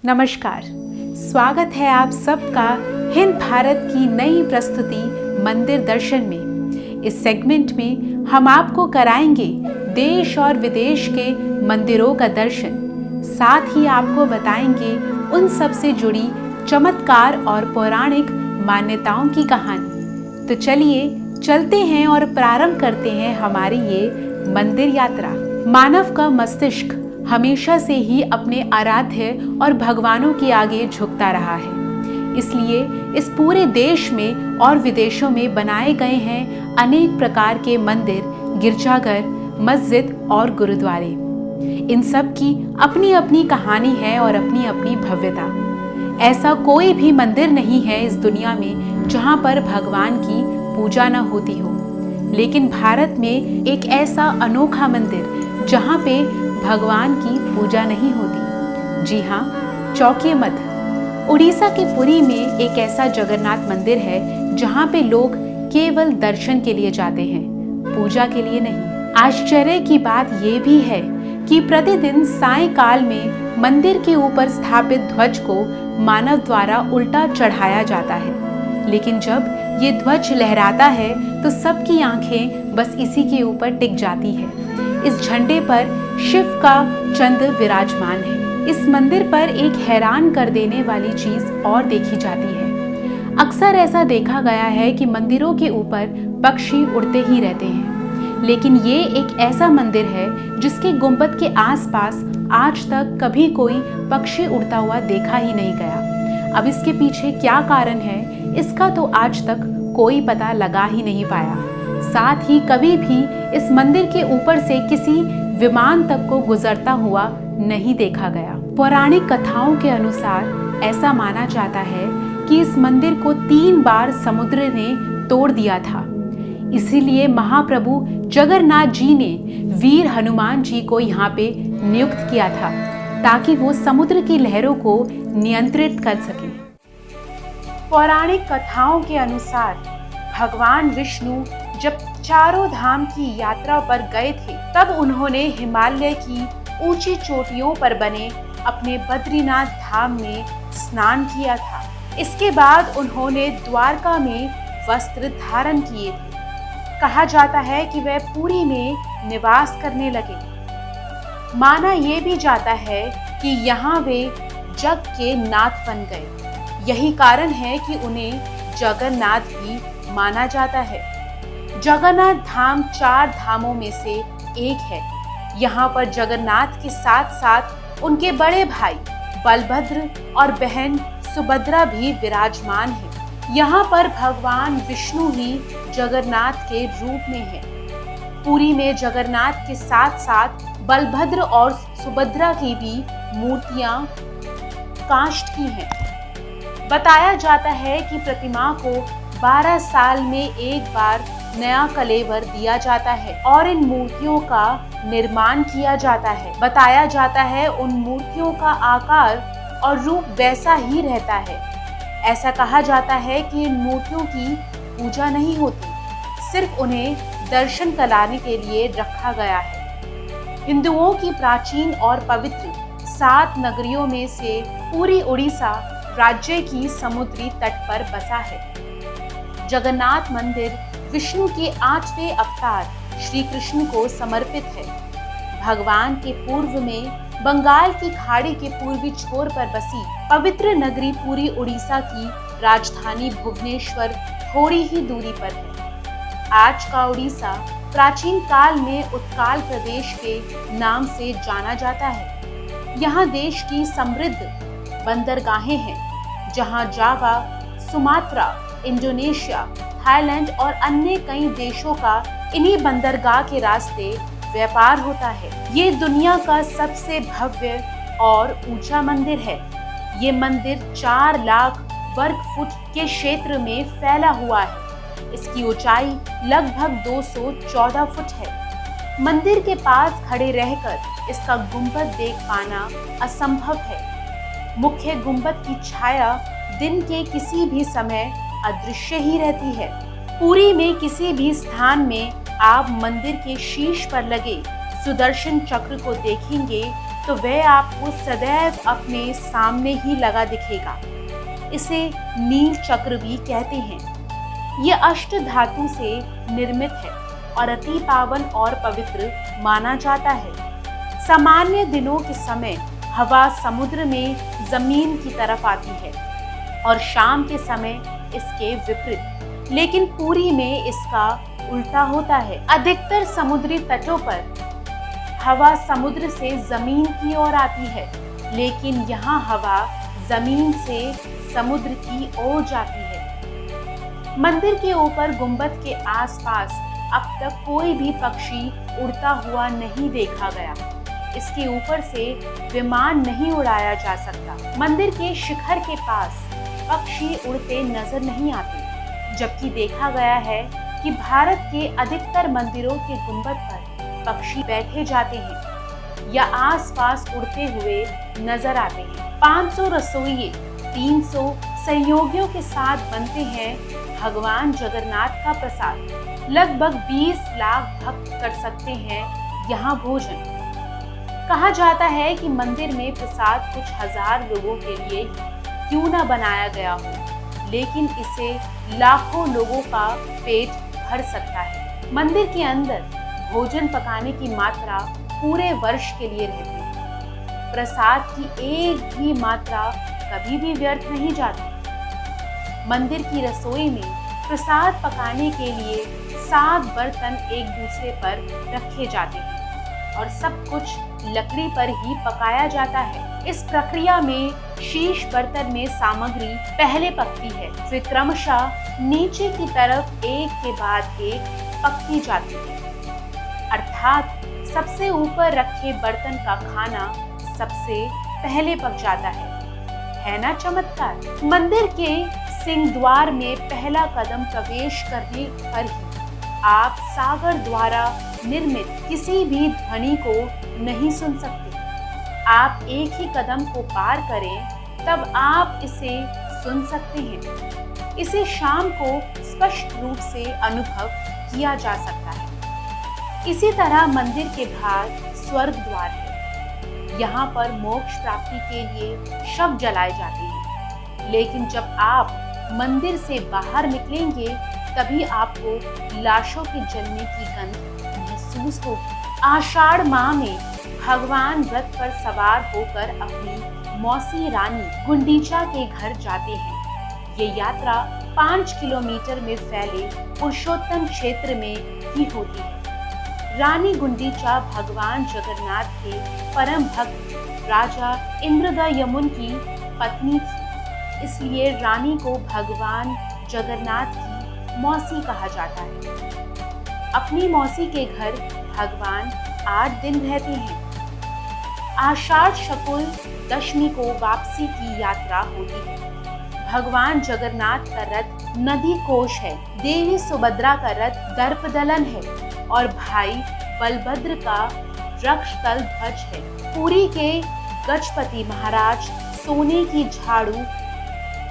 नमस्कार, स्वागत है आप सबका हिंद भारत की नई प्रस्तुति मंदिर दर्शन में। इस सेगमेंट में हम आपको कराएंगे देश और विदेश के मंदिरों का दर्शन, साथ ही आपको बताएंगे उन सब से जुड़ी चमत्कार और पौराणिक मान्यताओं की कहानी। तो चलिए चलते हैं और प्रारंभ करते हैं हमारी ये मंदिर यात्रा। मानव का मस्तिष्क हमेशा से ही अपने आराध्य और भगवानों के आगे झुकता रहा है। इसलिए इस पूरे देश में और विदेशों में बनाए गए हैं अनेक प्रकार के मंदिर, गिरजाघर, मस्जिद और गुरुद्वारे। इन सब की अपनी अपनी कहानी है और अपनी अपनी भव्यता। ऐसा कोई भी मंदिर नहीं है इस दुनिया में जहाँ पर भगवान की पूजा न होती हो, लेकिन भारत में एक ऐसा अनोखा मंदिर जहाँ पे भगवान की पूजा नहीं होती। जी हाँ, चौकिया मठ उड़ीसा के पुरी में एक ऐसा जगन्नाथ मंदिर है जहाँ पे लोग केवल दर्शन के लिए जाते हैं, पूजा के लिए नहीं। आश्चर्य की बात ये भी है कि प्रतिदिन सायंकाल में मंदिर के ऊपर स्थापित ध्वज को मानव द्वारा उल्टा चढ़ाया जाता है, लेकिन जब ये ध्वज लहराता है तो सबकी आंखें बस इसी के ऊपर टिक जाती है। इस झंडे पर शिव का चंद्र विराजमान है। इस मंदिर पर एक हैरान कर देने वाली चीज और देखी जाती है। अक्सर ऐसा देखा गया है कि मंदिरों के ऊपर पक्षी उड़ते ही रहते हैं, लेकिन ये एक ऐसा मंदिर है जिसके गुंबद के आसपास आज तक कभी कोई पक्षी उड़ता हुआ देखा ही नहीं गया। अब इसके पीछे क्या कारण है, इसका तो आज तक कोई पता लगा ही नहीं पाया। साथ ही कभी भी इस मंदिर के ऊपर से किसी विमान तक को गुजरता हुआ नहीं देखा गया। पौराणिक कथाओं के अनुसार ऐसा माना जाता है कि इस मंदिर को 3 बार समुद्र ने तोड़ दिया था। इसीलिए महाप्रभु जगन्नाथ जी ने वीर हनुमान जी को यहाँ पे नियुक्त किया था ताकि वो समुद्र की लहरों को नियंत्रित कर सके। पौराणिक कथाओं के अनुसार भगवान विष्णु जब चारों धाम की यात्रा पर गए थे, तब उन्होंने हिमालय की ऊंची चोटियों पर बने अपने बद्रीनाथ धाम में स्नान किया था। इसके बाद उन्होंने द्वारका में वस्त्र धारण किए थे। कहा जाता है कि वह पुरी में निवास करने लगे। माना ये भी जाता है कि यहाँ वे जग के नाथ बन गए। यही कारण है कि उन्हें जगन्नाथ भी माना जाता है। जगन्नाथ धाम 4 धामों में से एक है। यहाँ पर जगन्नाथ के साथ साथ उनके बड़े भाई बलभद्र और बहन सुभद्रा भी विराजमान हैं। यहाँ पर भगवान विष्णु ही जगन्नाथ के रूप में है। पुरी में जगन्नाथ के साथ साथ बलभद्र और सुभद्रा की भी मूर्तियां काष्ठ की हैं। बताया जाता है कि प्रतिमा को 12 साल में एक बार नया कलेवर दिया जाता है और इन मूर्तियों का निर्माण किया जाता है। बताया जाता है उन मूर्तियों का आकार और रूप वैसा ही रहता है। ऐसा कहा जाता है कि इन मूर्तियों की पूजा नहीं होती, सिर्फ उन्हें दर्शन कराने के लिए रखा गया है। हिंदुओं की प्राचीन और पवित्र 7 नगरियों में से पूरी उड़ीसा राज्य की समुद्री तट पर बसा है। जगन्नाथ मंदिर विष्णु के 8वें अवतार श्री कृष्ण को समर्पित है। भगवान के पूर्व में बंगाल की खाड़ी के पूर्वी छोर पर बसी पवित्र नगरी पूरी उड़ीसा की राजधानी भुवनेश्वर थोड़ी ही दूरी पर है। आज का उड़ीसा प्राचीन काल में उत्काल प्रदेश के नाम से जाना जाता है। यहाँ देश की समृद्ध बंदरगाहें हैं, जहाँ जावा, सुमात्रा, इंडोनेशिया, थाईलैंड और अन्य कई देशों का इन्हीं बंदरगाह के रास्ते व्यापार होता है। ये दुनिया का सबसे भव्य और ऊंचा मंदिर है। ये मंदिर 4 लाख वर्ग फुट के क्षेत्र में फैला हुआ है। इसकी ऊंचाई लगभग 214 फुट है। मंदिर के पास खड़े रहकर इसका गुंबद देख पाना असंभव है। मुख्य गुंबद की छाया दिन के किसी भी समय अदृश्य ही रहती है। पुरी में किसी भी स्थान में आप मंदिर के शीर्ष पर लगे सुदर्शन चक्र को देखेंगे तो वह आपको सदैव अपने सामने ही लगा दिखेगा। इसे नील चक्र भी कहते हैं। ये अष्ट धातु से निर्मित है और अति पावन और पवित्र माना जाता है। सामान्य दिनों के समय हवा समुद्र में जमीन की तरफ आती है और शाम के समय इसके विपरीत, लेकिन पूरी में इसका उल्टा होता है। अधिकतर समुद्री तटों पर हवा समुद्र से जमीन की ओर आती है, लेकिन यहाँ हवा जमीन से समुद्र की ओर जाती है। मंदिर के ऊपर गुंबद के आसपास अब तक कोई भी पक्षी उड़ता हुआ नहीं देखा गया। इसके ऊपर से विमान नहीं उड़ाया जा सकता। मंदिर के शिखर के पास पक्षी उड़ते नजर नहीं आते, जबकि देखा गया है कि भारत के अधिकतर मंदिरों के गुंबद पर पक्षी बैठे जाते हैं या आसपास उड़ते हुए नजर आते हैं। 500 रसोइये 300 सहयोगियों के साथ बनते हैं भगवान जगन्नाथ का प्रसाद। लगभग 20 लाख भक्त कर सकते हैं यहाँ भोजन। कहा जाता है कि मंदिर में प्रसाद कुछ हजार लोगों के लिए क्यों न बनाया गया हो, लेकिन इसे लाखों लोगों का पेट भर सकता है। मंदिर के अंदर भोजन पकाने की मात्रा पूरे वर्ष के लिए रहती है। प्रसाद की एक भी मात्रा कभी भी व्यर्थ नहीं जाती। मंदिर की रसोई में प्रसाद पकाने के लिए 7 बर्तन एक दूसरे पर रखे जाते हैं और सब कुछ लकड़ी पर ही पकाया जाता है। इस प्रक्रिया में शीर्ष बर्तन में सामग्री पहले पकती है, फिर क्रमशः नीचे की तरफ एक के बाद एक पकती जाती है, अर्थात सबसे ऊपर रखे बर्तन का खाना सबसे पहले पक जाता है ना चमत्कार। मंदिर के सिंह द्वार में पहला कदम प्रवेश करने पर ही आप सागर द्वारा निर्मित किसी भी ध्वनि को नहीं सुन सकते। आप एक ही कदम को पार करें तब आप इसे सुन सकते हैं। इसे शाम को स्पष्ट रूप से अनुभव किया जा सकता है। इसी तरह मंदिर के बाहर स्वर्ग द्वार है। यहाँ पर मोक्ष प्राप्ति के लिए शव जलाए जाते हैं, लेकिन जब आप मंदिर से बाहर निकलेंगे तभी आपको लाशों के जलने की गंध महसूस होगी। आषाढ़ माह में भगवान रथ पर सवार होकर अपनी मौसी रानी गुंडीचा के घर जाते हैं। ये यात्रा 5 किलोमीटर में फैले पुरुषोत्तम क्षेत्र में ही होती है। रानी गुंडीचा भगवान जगन्नाथ के परम भक्त राजा इंद्रदयुम्न की पत्नी थी, इसलिए रानी को भगवान जगन्नाथ की मौसी कहा जाता है। अपनी मौसी के घर भगवान 8 दिन रहते हैं। आषाढ़ शुक्ल दशमी को वापसी की यात्रा होती है। भगवान जगन्नाथ का रथ नदी कोश है, देवी सुभद्रा का रथ दर्पदलन है और भाई बलभद्र का रक्षतल ध्वज है। पुरी के गजपति महाराज सोने की झाड़ू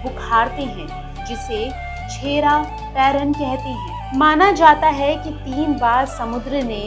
बुखारते हैं, जिसे छेरा पैरन कहते हैं। माना जाता है कि 3 बार समुद्र ने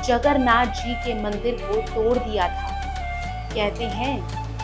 जगन्नाथ जी के मंदिर को तोड़ दिया था। कहते हैं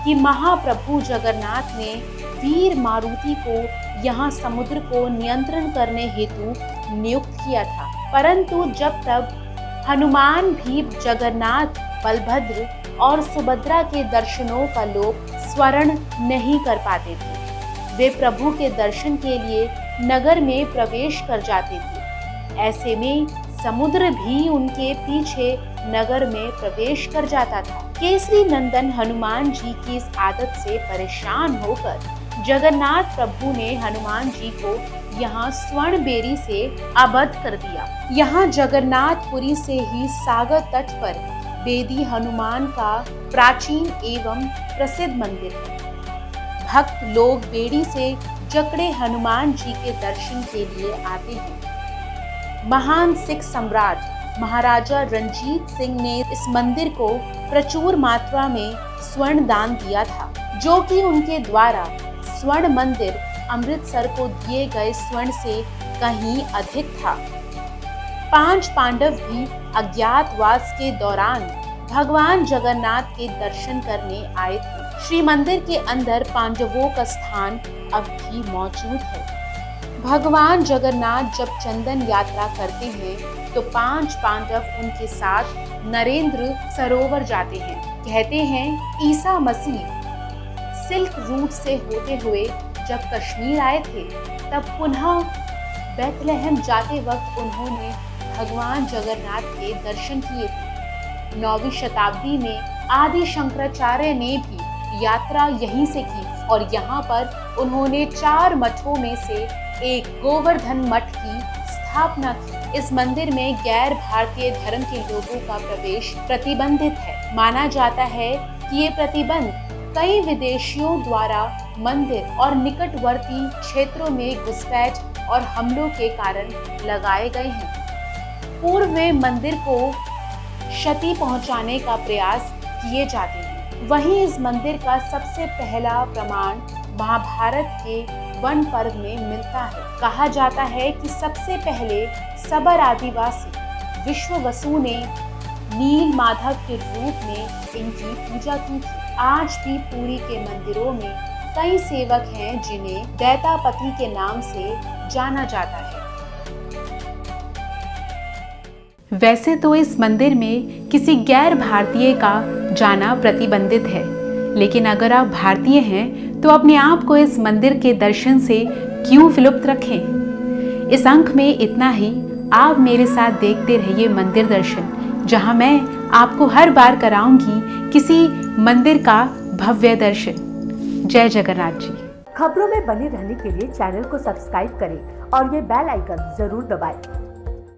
कि महाप्रभु जगन्नाथ ने वीर मारुति को यहाँ समुद्र को नियंत्रण करने हेतु नियुक्त किया था, परंतु जब तक हनुमान भी जगन्नाथ, बलभद्र और सुभद्रा के दर्शनों का लोक स्वर्ण नहीं कर पाते थे। वे प्रभु के दर्शन के लिए नगर में प्रवेश कर जाते थे। ऐसे में समुद्र भी उनके पीछे नगर में प्रवेश कर जाता था। केसरी नंदन हनुमान जी की इस आदत से परेशान होकर जगन्नाथ प्रभु ने हनुमान जी को यहाँ स्वर्ण बेरी से आबद्ध कर दिया। यहाँ जगन्नाथपुरी से ही सागर तट पर बेदी हनुमान का प्राचीन एवं प्रसिद्ध मंदिर है। भक्त लोग बेड़ी से जकड़े हनुमान जी के दर्शन के लिए आते हैं। महान सिख सम्राट महाराजा रणजीत सिंह ने इस मंदिर को प्रचुर मात्रा में स्वर्ण दान दिया था, जो कि उनके द्वारा स्वर्ण मंदिर अमृतसर को दिए गए स्वर्ण से कहीं अधिक था। 5 पांडव भी अज्ञातवास के दौरान भगवान जगन्नाथ के दर्शन करने आए थे। श्री मंदिर के अंदर पांडवों का स्थान अब भी मौजूद है। भगवान जगन्नाथ जब चंदन यात्रा करते हैं तो 5 पांडव उनके साथ नरेंद्र सरोवर जाते हैं। कहते हैं ईसा मसीह सिल्क रूट से होते हुए जब कश्मीर आए थे तब पुनः बेथलेहम जाते वक्त उन्होंने भगवान जगन्नाथ के दर्शन किए थे। 9वीं शताब्दी में आदि शंकराचार्य ने भी यात्रा यहीं से की और यहाँ पर उन्होंने 4 मठों में से एक गोवर्धन मठ की स्थापना की। इस मंदिर में गैर भारतीय धर्म के लोगों का प्रवेश प्रतिबंधित है। माना जाता है कि ये प्रतिबंध कई विदेशियों द्वारा मंदिर और निकटवर्ती क्षेत्रों में घुसपैठ और हमलों के कारण लगाए गए हैं। पूर्व में मंदिर को क्षति पहुंचाने का प्रयास किए जाते हैं। वहीं इस मंदिर का सबसे पहला प्रमाण महाभारत के वन पर्व में मिलता है। कहा जाता है कि सबसे पहले सबर आदिवासी विश्ववसु ने नील माधव के रूप में इनकी पूजा की थी। आज भी पुरी के मंदिरों में कई सेवक हैं जिन्हें दैतापति के नाम से जाना जाता है। वैसे तो इस मंदिर में किसी गैर भारतीय का जाना प्रतिबंधित है, लेकिन अगर आप भारतीय हैं तो अपने आप को इस मंदिर के दर्शन से क्यों विलुप्त रखें। इस अंक में इतना ही। आप मेरे साथ देखते रहिए मंदिर दर्शन, जहां मैं आपको हर बार कराऊंगी किसी मंदिर का भव्य दर्शन। जय जगन्नाथ जी। खबरों में बने रहने के लिए चैनल को सब्सक्राइब करें और ये बेल आइकन जरूर दबाएं।